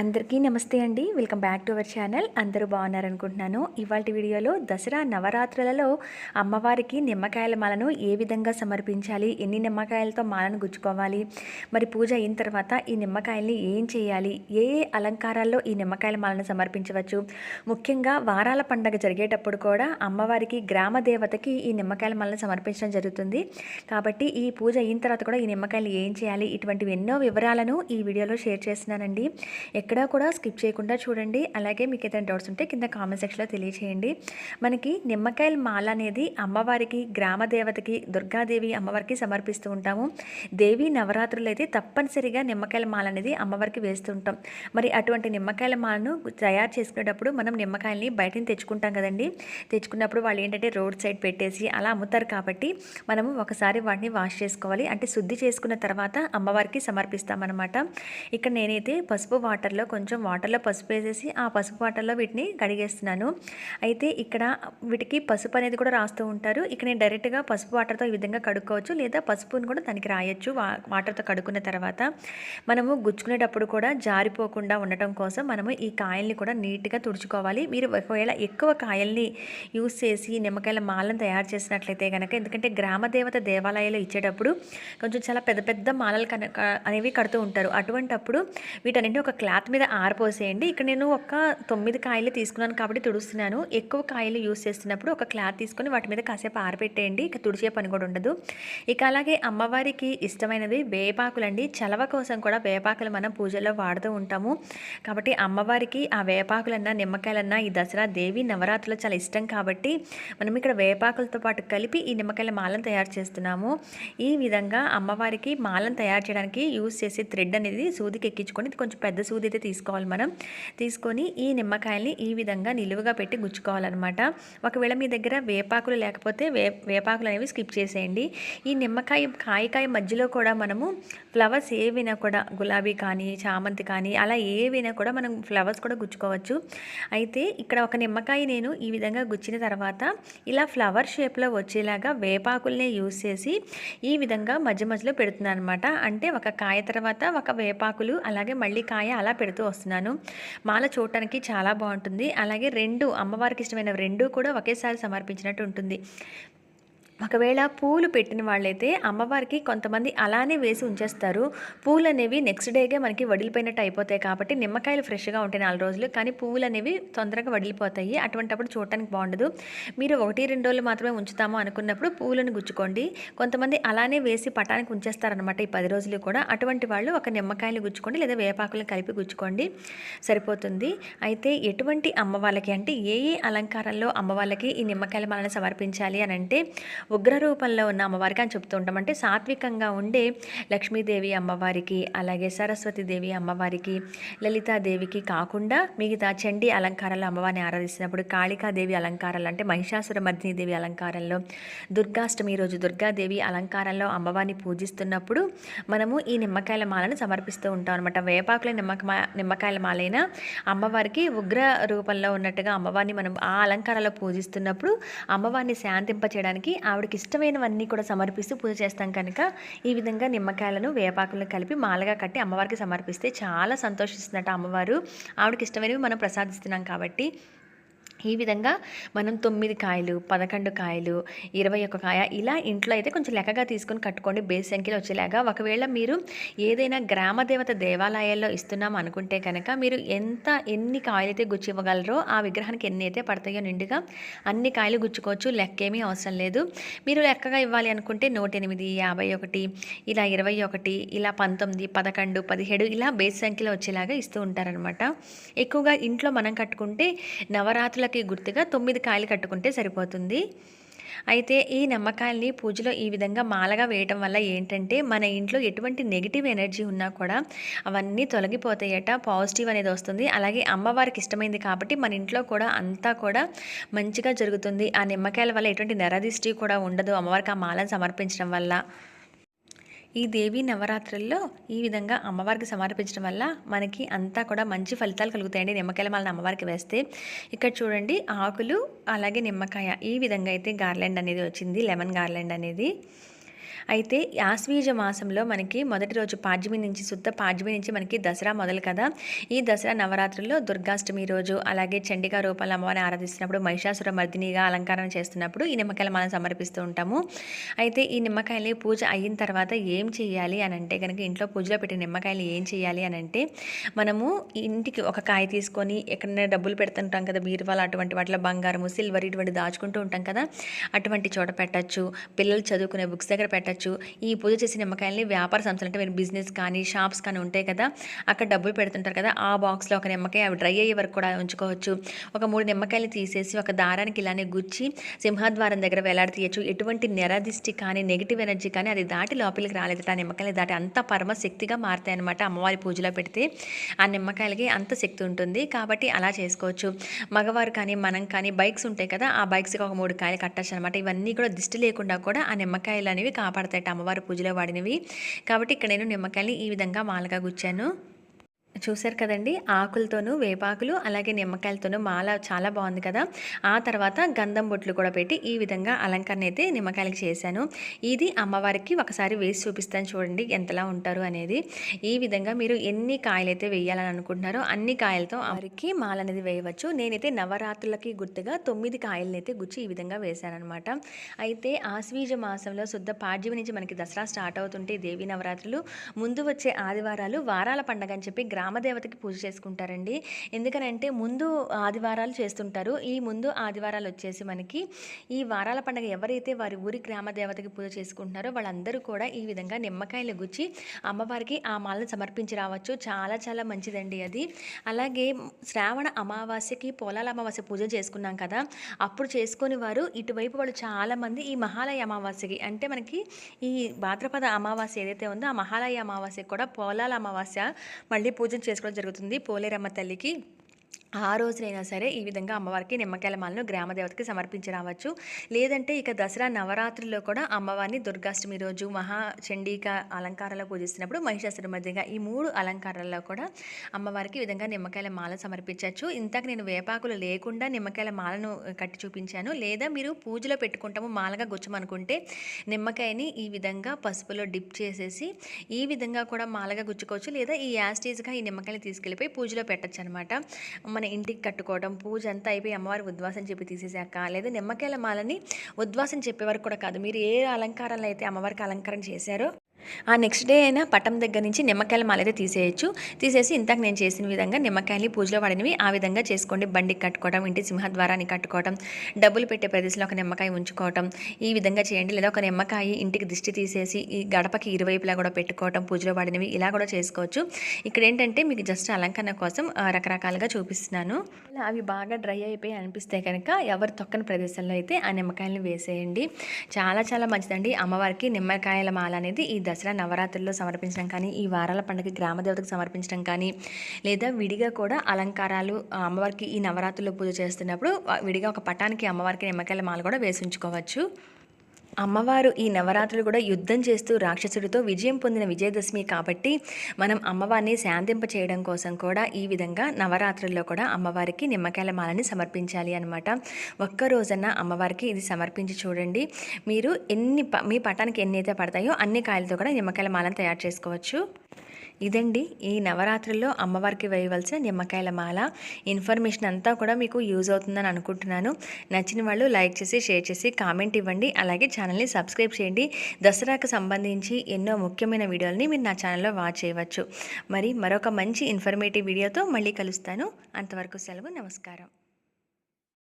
అందరికీ నమస్తే అండి. Welcome back to our channel. అందరూ బాగున్నారనుకుంటున్నాను. ఇవాల్టి వీడియోలో దసరా నవరాత్రులలో అమ్మవారికి నిమ్మకాయల మాలను ఏ విధంగా సమర్పించాలి, ఎన్ని నిమ్మకాయలతో మాలను గుచ్చుకోవాలి, మరి పూజ అయిన తర్వాత ఈ నిమ్మకాయల్ని ఏం చేయాలి, ఏ ఏ అలంకారాల్లో ఈ నిమ్మకాయల మాలను సమర్పించవచ్చు, ముఖ్యంగా వారాల పండగ జరిగేటప్పుడు కూడా అమ్మవారికి గ్రామ దేవతకి ఈ నిమ్మకాయల మాలను సమర్పించడం జరుగుతుంది. కాబట్టి ఈ పూజ అయిన తర్వాత కూడా ఈ నిమ్మకాయలు ఏం చేయాలి, ఇటువంటివి ఎన్నో వివరాలను ఈ వీడియోలో షేర్ చేస్తున్నానండి. ఎక్కడా కూడా స్కిప్ చేయకుండా చూడండి. అలాగే మీకు ఏదైనా డౌట్స్ ఉంటే కింద కామెంట్ సెక్షన్లో తెలియచేయండి. మనకి నిమ్మకాయల మాల అనేది అమ్మవారికి, గ్రామ దేవతకి, దుర్గాదేవి అమ్మవారికి సమర్పిస్తూ ఉంటాము. దేవి నవరాత్రులు అయితే తప్పనిసరిగా నిమ్మకాయల మాల అనేది అమ్మవారికి వేస్తూ ఉంటాం. మరి అటువంటి నిమ్మకాయల మాలను తయారు చేసుకునేటప్పుడు మనం నిమ్మకాయల్ని బయట తెచ్చుకుంటాం కదండి. తెచ్చుకున్నప్పుడు వాళ్ళు ఏంటంటే రోడ్ సైడ్ పెట్టేసి అలా అమ్ముతారు. కాబట్టి మనము ఒకసారి వాటిని వాష్ చేసుకోవాలి. అంటే శుద్ధి చేసుకున్న తర్వాత అమ్మవారికి సమర్పిస్తామన్నమాట. ఇక్కడ నేనైతే పసుపు కొంచెం వాటర్లో పసుపు వేసేసి ఆ పసుపు వాటర్లో వీటిని కడిగేస్తున్నాను. అయితే ఇక్కడ వీటికి పసుపు అనేది కూడా రాస్తూ ఉంటారు. ఇక్కడ నేను డైరెక్ట్గా పసుపు వాటర్తో ఈ విధంగా కడుక్కోవచ్చు, లేదా పసుపుని కూడా దానికి రాయొచ్చు. వాటర్తో కడుక్కున్న తర్వాత మనము గుచ్చుకునేటప్పుడు కూడా జారిపోకుండా ఉండటం కోసం మనము ఈ కాయల్ని కూడా నీట్గా తుడుచుకోవాలి. మీరు ఒకవేళ ఎక్కువ కాయల్ని యూస్ చేసి నిమ్మకాయల మాలను తయారు చేసినట్లయితే కనుక, ఎందుకంటే గ్రామదేవత దేవాలయాలు ఇచ్చేటప్పుడు కొంచెం చాలా పెద్ద పెద్ద మాలలు అనేవి కడుతూ ఉంటారు. అటువంటప్పుడు వీటన్నింటి ఒక క్లాత్ మీద ఆరపోసేయండి. ఇక్కడ నేను ఒక 9 కాయలు తీసుకున్నాను కాబట్టి తుడుస్తున్నాను. ఎక్కువ కాయలు యూస్ చేస్తున్నప్పుడు ఒక క్లాత్ తీసుకొని వాటి మీద కాసేపు ఆరబెట్టేయండి. ఇక తుడిచే పని కూడా ఉండదు. ఇక అలాగే అమ్మవారికి ఇష్టమైనవి వేపాకులు అండి. చలవ కోసం కూడా వేపాకులు మనం పూజల్లో వాడుతూ ఉంటాము. కాబట్టి అమ్మవారికి ఆ వేపాకులన్నా నిమ్మకాయలన్నా ఈ దసరా దేవి నవరాత్రులు చాలా ఇష్టం కాబట్టి మనం ఇక్కడ వేపాకులతో పాటు కలిపి ఈ నిమ్మకాయల మాలను తయారు చేస్తున్నాము. ఈ విధంగా అమ్మవారికి మాలను తయారు చేయడానికి యూస్ చేసే థ్రెడ్ అనేది సూదికి ఎక్కించుకొని, ఇది కొంచెం పెద్ద సూది అయితే తీసుకోవాలి. మనం తీసుకొని ఈ నిమ్మకాయల్ని ఈ విధంగా నిలువుగా పెట్టి గుచ్చుకోవాలన్నమాట. ఒకవేళ మీ దగ్గర వేపాకులు లేకపోతే వేపాకులు అనేవి స్కిప్ చేసేయండి. ఈ నిమ్మకాయ కాయ మధ్యలో కూడా మనము ఫ్లవర్స్ ఏవైనా కూడా, గులాబీ కానీ చామంతి కానీ అలా ఏవైనా కూడా మనం ఫ్లవర్స్ కూడా గుచ్చుకోవచ్చు. అయితే ఇక్కడ ఒక నిమ్మకాయ నేను ఈ విధంగా గుచ్చిన తర్వాత ఇలా ఫ్లవర్ షేప్లో వచ్చేలాగా వేపాకుల్నే యూస్ చేసి ఈ విధంగా మధ్య మధ్యలో పెడుతున్నాను అనమాట. అంటే ఒక కాయ తర్వాత ఒక వేపాకులు, అలాగే మళ్ళీ కాయ అలా పెడుతూ వస్తున్నాను. మాల చూడటానికి చాలా బాగుంటుంది. అలాగే అమ్మవారికి ఇష్టమైన రెండు కూడా ఒకేసారి సమర్పించినట్టు ఉంటుంది. ఒకవేళ పూలు పెట్టిన వాళ్ళైతే అమ్మవారికి కొంతమంది అలానే వేసి ఉంచేస్తారు. పూలు అనేవి నెక్స్ట్ డేగా మనకి వడిలిపోయినట్టు అయిపోతాయి. కాబట్టి నిమ్మకాయలు ఫ్రెష్గా ఉంటాయి 4 రోజులు, కానీ పూలు అనేవి తొందరగా వడిలిపోతాయి. అటువంటిప్పుడు చూడటానికి బాగుండదు. మీరు 1-2 రోజులు మాత్రమే ఉంచుతాము అనుకున్నప్పుడు పూలను గుచ్చుకోండి. కొంతమంది అలానే వేసి పటానికి ఉంచేస్తారనమాట ఈ 10 రోజులు కూడా. అటువంటి వాళ్ళు ఒక నిమ్మకాయలు గుచ్చుకోండి, లేదా వేపాకులను కలిపి గుచ్చుకోండి, సరిపోతుంది. అయితే ఎటువంటి అమ్మవాళ్ళకి అంటే ఏ అలంకారంలో అమ్మవాళ్ళకి ఈ నిమ్మకాయల మాలను సమర్పించాలి అని అంటే, ఉగ్ర రూపంలో ఉన్న అమ్మవారికి అని చెప్తూ ఉంటాం. అంటే సాత్వికంగా ఉండే లక్ష్మీదేవి అమ్మవారికి, అలాగే సరస్వతీదేవి అమ్మవారికి, లలితాదేవికి కాకుండా మిగతా చండీ అలంకారాల్లో అమ్మవారిని ఆరాధిస్తున్నప్పుడు, కాళికాదేవి అలంకారాలు అంటే మహిషాసురమర్దినీదేవి అలంకారంలో, దుర్గాష్టమి రోజు దుర్గాదేవి అలంకారంలో అమ్మవారిని పూజిస్తున్నప్పుడు మనము ఈ నిమ్మకాయల మాలను సమర్పిస్తూ ఉంటాం అనమాట. వేపాకుల నిమ్మకాయల మాలైన అమ్మవారికి ఉగ్ర రూపంలో ఉన్నట్టుగా అమ్మవారిని మనం ఆ అలంకారాల్లో పూజిస్తున్నప్పుడు అమ్మవారిని శాంతింపచేయడానికి ఆవిడకి ఇష్టమైనవన్నీ కూడా సమర్పిస్తూ పూజ చేస్తాం. కనుక ఈ విధంగా నిమ్మకాయలను వేపాకులను కలిపి మాలగా కట్టి అమ్మవారికి సమర్పిస్తే చాలా సంతోషిస్తున్నట్టు అమ్మవారు. ఆవిడకి ఇష్టమైనవి మనం ప్రసాదిస్తున్నాం కాబట్టి ఈ విధంగా మనం 9 కాయలు, 11 కాయలు, 21 కాయ ఇలా ఇంట్లో అయితే కొంచెం లెక్కగా తీసుకొని కట్టుకోండి, బేస్ సంఖ్యలో వచ్చేలాగా. ఒకవేళ మీరు ఏదైనా గ్రామదేవత దేవాలయాల్లో ఇస్తున్నాం అనుకుంటే కనుక మీరు ఎన్ని కాయలు అయితే గుచ్చి ఇవ్వగలరో ఆ విగ్రహానికి ఎన్ని అయితే పడతాయో నిండుగా అన్ని కాయలు గుచ్చుకోవచ్చు. లెక్కేమీ అవసరం లేదు. మీరు లెక్కగా ఇవ్వాలి అనుకుంటే 108, 51, ఇలా 21, ఇలా 19, 11, 17 ఇలా బేస్ సంఖ్యలో వచ్చేలాగా ఇస్తూ ఉంటారనమాట. ఎక్కువగా ఇంట్లో మనం కట్టుకుంటే నవరాత్రుల గుర్తుగా 9 కాయలు కట్టుకుంటే సరిపోతుంది. అయితే ఈ నిమ్మకాయల్ని పూజలో ఈ విధంగా మాలగా వేయటం వల్ల ఏంటంటే మన ఇంట్లో ఎటువంటి నెగిటివ్ ఎనర్జీ ఉన్నా కూడా అవన్నీ తొలగిపోతాయట, పాజిటివ్ అనేది వస్తుంది. అలాగే అమ్మవారికి ఇష్టమైంది కాబట్టి మన ఇంట్లో కూడా అంతా కూడా మంచిగా జరుగుతుంది. ఆ నిమ్మకాయల వల్ల ఎటువంటి నరదిష్టి కూడా ఉండదు అమ్మవారికి ఆ మాలను సమర్పించడం వల్ల. ఈ దేవీ నవరాత్రుల్లో ఈ విధంగా అమ్మవారికి సమర్పించడం వల్ల మనకి అంతా కూడా మంచి ఫలితాలు కలుగుతాయండి. నిమ్మకాయల మాలను అమ్మవారికి వేస్తే. ఇక్కడ చూడండి, ఆకులు అలాగే నిమ్మకాయ ఈ విధంగా అయితే గార్లెండ్ అనేది వచ్చింది, లెమన్ గార్లెండ్ అనేది. అయితే ఆశ్వీజ మాసంలో మనకి మొదటి రోజు పాడ్యమి నుంచి శుద్ధ పాడ్యమి నుంచి మనకి దసరా మొదలు కదా. ఈ దసరా నవరాత్రుల్లో దుర్గాష్టమి రోజు అలాగే చండికా రూపాల అమ్మవారిని ఆరాధిస్తున్నప్పుడు మహిషాసుర మర్దినిగా అలంకరణ చేస్తున్నప్పుడు ఈ నిమ్మకాయలు మనం సమర్పిస్తూ ఉంటాము. అయితే ఈ నిమ్మకాయలు పూజ అయిన తర్వాత ఏం చేయాలి అని అంటే కనుక ఇంట్లో పూజలో పెట్టిన నిమ్మకాయలు ఏం చేయాలి అని అంటే మనము ఇంటికి ఒక కాయ తీసుకొని ఎక్కడైనా డబ్బులు పెడుతుంటాం కదా, బీరువాలు అటువంటి వాటిలో బంగారము సిల్వర్ ఇటువంటి దాచుకుంటూ ఉంటాం కదా, అటువంటి చోట పెట్టచ్చు. పిల్లలు చదువుకునే బుక్స్ దగ్గర పెట్టచ్చు. ఈ పూజ చేసిన నిమ్మకాయలని వ్యాపార సంస్థలు అంటే మీరు బిజినెస్ కానీ షాప్స్ కానీ ఉంటాయి కదా, అక్కడ డబ్బులు పెడుతుంటారు కదా, ఆ బాక్స్లో ఒక నిమ్మకాయ అవి డ్రై అయ్యే వరకు కూడా ఉంచుకోవచ్చు. ఒక 3 నిమ్మకాయలు తీసేసి ఒక దారానికి ఇలానే గుచ్చి సింహద్వారం దగ్గర వేలాడతీయచ్చు. ఎటువంటి నెరదిష్టి కానీ నెగిటివ్ ఎనర్జీ కానీ అది దాటి లోపలికి రాలేదు. ఆ నిమ్మకాయలు దాటి అంత పరమశక్తిగా మారుతాయి అనమాట. అమ్మవారి పూజలో పెడితే ఆ నిమ్మకాయలకి అంత శక్తి ఉంటుంది కాబట్టి అలా చేసుకోవచ్చు. మగవారు కానీ మనం కానీ బైక్స్ ఉంటాయి కదా, ఆ బైక్స్కి ఒక 3 కాయలు కట్టచ్చు అనమాట. ఇవన్నీ కూడా దిష్టి లేకుండా కూడా ఆ నిమ్మకాయలు అనేవి కాపాడతాయి అమ్మవారి పూజలో వాడినవి. కాబట్టి ఇక్కడ నేను నిమ్మకాయని ఈ విధంగా మాలగా గుచ్చాను. చూశారు కదండి, ఆకులతోనూ వేపాకులు అలాగే నిమ్మకాయలతోనూ మాల చాలా బాగుంది కదా. ఆ తర్వాత గంధం బొట్లు కూడా పెట్టి ఈ విధంగా అలంకరణ అయితే నిమ్మకాయలకి చేశాను. ఇది అమ్మవారికి ఒకసారి వేసి చూపిస్తాను చూడండి ఎంతలా ఉంటారు అనేది. ఈ విధంగా మీరు ఎన్ని కాయలైతే వేయాలని అనుకుంటున్నారో అన్ని కాయలతో అమ్మవారికి మాల అనేది వేయవచ్చు. నేనైతే నవరాత్రులకి గుర్తుగా 9 కాయలని అయితే గుచ్చి ఈ విధంగా వేశాను అనమాట. అయితే ఆశ్వీజ మాసంలో శుద్ధ పాడ్యమి నుంచి మనకి దసరా స్టార్ట్ అవుతుంటే దేవీ నవరాత్రులు ముందు వచ్చే ఆదివారాలు వారాల పండగ అని చెప్పి గ్రామదేవతకి పూజ చేసుకుంటారండి. ఎందుకనంటే ముందు ఆదివారాలు చేస్తుంటారు. ఈ ముందు ఆదివారాలు వచ్చేసి మనకి ఈ వారాల పండుగ ఎవరైతే వారి ఊరి గ్రామదేవతకి పూజ చేసుకుంటున్నారో వాళ్ళందరూ కూడా ఈ విధంగా నిమ్మకాయలు గుచ్చి అమ్మవారికి ఆ మాలను సమర్పించి రావచ్చు. చాలా చాలా మంచిదండి అది. అలాగే శ్రావణ అమావాస్యకి పోలాల అమావాస్య పూజ చేసుకున్నాం కదా, అప్పుడు చేసుకొని వారు ఇటువైపు వాళ్ళు చాలామంది ఈ మహాలయ అమావాస్యకి అంటే మనకి ఈ భాద్రపద అమావాస్య ఏదైతే ఉందో ఆ మహాలయ అమావాస్యకి కూడా పోలాల అమావాస్య మళ్ళీ పూజ చేసుకోవడం జరుగుతుంది పోలేరమ్మ తల్లికి. ఆ రోజునైనా సరే ఈ విధంగా అమ్మవారికి నిమ్మకాయల మాలను గ్రామదేవతకి సమర్పించి రావచ్చు. లేదంటే ఇక దసరా నవరాత్రుల్లో కూడా అమ్మవారిని దుర్గాష్టమి రోజు మహాచండీక అలంకారాల్లో పూజిస్తున్నప్పుడు మహిషాసురమర్దినిగా ఈ 3 అలంకారాల్లో కూడా అమ్మవారికి ఈ విధంగా నిమ్మకాయల మాల సమర్పించవచ్చు. ఇంతకు నేను వేపాకులు లేకుండా నిమ్మకాయల మాలను కట్టి చూపించాను. లేదా మీరు పూజలో పెట్టుకుంటాము మాలగా గుచ్చమనుకుంటే నిమ్మకాయని ఈ విధంగా పసుపులో డిప్ చేసేసి ఈ విధంగా కూడా మాలగా గుచ్చుకోవచ్చు. లేదా ఈ యాస్టీజ్గా ఈ నిమ్మకాయలు తీసుకెళ్ళిపోయి పూజలో పెట్టచ్చు అనమాట. మన ఇంటికి కట్టుకోవడం పూజ అంతా అయిపోయి అమ్మవారి ఉద్వాసం చెప్పి తీసేసాక లేదా నిమ్మకాయల మాలని ఉద్వాసం చెప్పే వరకు కూడా కాదు, మీరు ఏ అలంకారాలు అయితే అమ్మవారికి అలంకరణ చేశారో ఆ నెక్స్ట్ డే అయినా పటం దగ్గర నుంచి నిమ్మకాయల మాల అయితే తీసేయచ్చు. తీసేసి ఇంతకు నేను చేసిన విధంగా నిమ్మకాయలు పూజలో వాడినవి ఆ విధంగా చేసుకోండి. బండికి కట్టుకోవడం, ఇంటి సింహద్వారాన్ని కట్టుకోవడం, డబ్బులు పెట్టే ప్రదేశంలో ఒక నిమ్మకాయ ఉంచుకోవటం ఈ విధంగా చేయండి. లేదా ఒక నిమ్మకాయ ఇంటికి దిష్టి తీసేసి ఈ గడపకి ఇరువైపులా కూడా పెట్టుకోవటం పూజలో వాడినవి ఇలా కూడా చేసుకోవచ్చు. ఇక్కడ ఏంటంటే మీకు జస్ట్ అలంకరణ కోసం రకరకాలుగా చూపిస్తున్నాను. అవి బాగా డ్రై అయిపోయి అనిపిస్తే కనుక ఎవరు తొక్కని ప్రదేశంలో అయితే ఆ నిమ్మకాయలను వేసేయండి. చాలా చాలా మంచిదండి. అమ్మవారికి నిమ్మకాయల మాల అనేది ఈ దసరా నవరాత్రుల్లో సమర్పించడం కానీ ఈ వారాల పండుగ గ్రామదేవతకు సమర్పించడం కానీ లేదా విడిగా కూడా అలంకారాలు అమ్మవారికి ఈ నవరాత్రుల్లో పూజ చేస్తున్నప్పుడు విడిగా ఒక పటానికి అమ్మవారికి నిమ్మకాయల మాల కూడా వేసి ఉంచుకోవచ్చు. అమ్మవారు ఈ నవరాత్రులు కూడా యుద్ధం చేస్తూ రాక్షసుడితో విజయం పొందిన విజయదశమి కాబట్టి మనం అమ్మవారిని శాంతింప చేయడం కోసం కూడా ఈ విధంగా నవరాత్రుల్లో కూడా అమ్మవారికి నిమ్మకాయల మాలని సమర్పించాలి అనమాట. ఒక్కరోజన్నా అమ్మవారికి ఇది సమర్పించి చూడండి. మీరు మీ పటానికి ఎన్ని అయితే పడతాయో అన్ని కాయలతో కూడా నిమ్మకాయల మాలను తయారు చేసుకోవచ్చు. ఇదండి ఈ నవరాత్రుల్లో అమ్మవారికి వేయవలసిన నిమ్మకాయల మాల. ఇన్ఫర్మేషన్ అంతా కూడా మీకు యూజ్ అవుతుందని అనుకుంటున్నాను. నచ్చిన వాళ్ళు లైక్ చేసి షేర్ చేసి కామెంట్ ఇవ్వండి. అలాగే ఛానల్ని సబ్స్క్రైబ్ చేయండి. దసరాకు సంబంధించి ఎన్నో ముఖ్యమైన వీడియోలని మీరు నా ఛానల్లో వాచ్ చేయవచ్చు. మరి మరొక మంచి ఇన్ఫర్మేటివ్ వీడియోతో మళ్ళీ కలుస్తాను. అంతవరకు సెలవు. నమస్కారం.